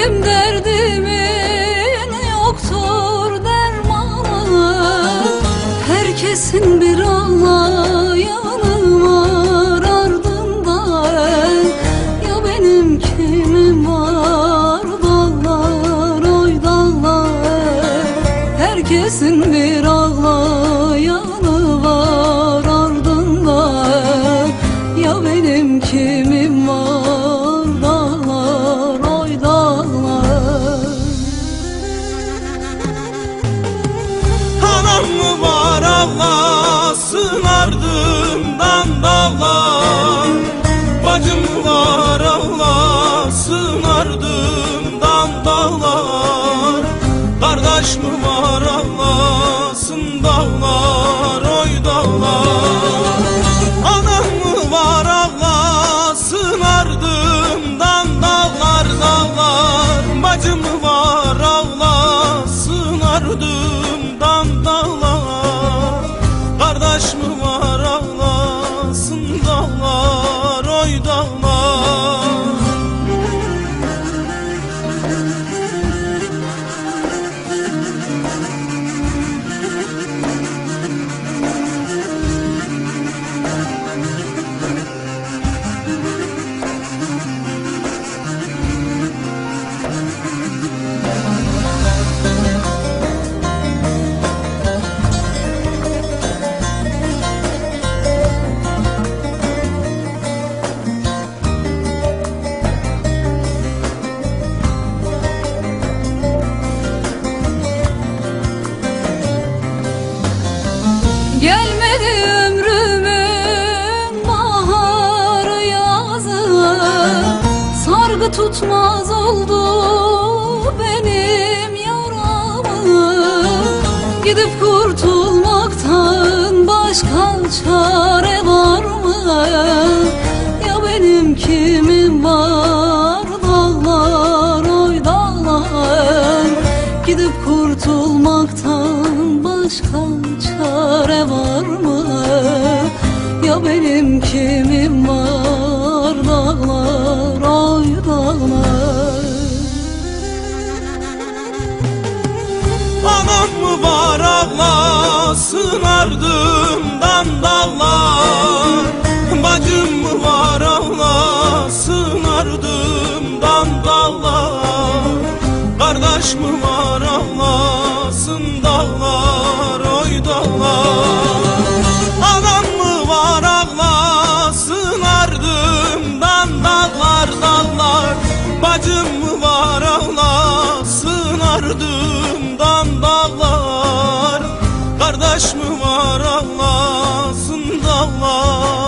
Benim derdimin yoktur dermanı, herkesin bir ağlayanı var ardında. Ya benim kimim var dağlar oy dağlar, herkesin bir ağlayanı var ardında. Ya benim kimim var dağlar oy dağlar. Anam mı var ağlasın ardından dağlar, bacım mı var ağlasın ardından dağlar, kardeş mi var ağlasın dağlar oy dağlar. Anam mı var ağlasın ardından dağlar dağlar, bacım mı var ağlasın ardından dağlar, kardeş mi var ağlasın dağlar oy dağlar. Gelmedi ömrümün baharı yazı, sargı tutmaz oldu benim yaramı. Gidip kurtulmaktan başka çare var mı? Ya benim kimim var dağlar oy dağlar, gidip kurtulmaktan başka çare var mı? Ya benim kimim var dağlar oy dağlar. Anam mı var ağlasın ardından dağlar, bacım mı var ağlasın ardından dağlar, kardeş mi var ağlasın dağlar oy dağlar. Anam mı var ağlasın ardından dağlar dağlar, bacım mı var ağlasın ardından dağlar, kardeş mi var ağlasın dağlar.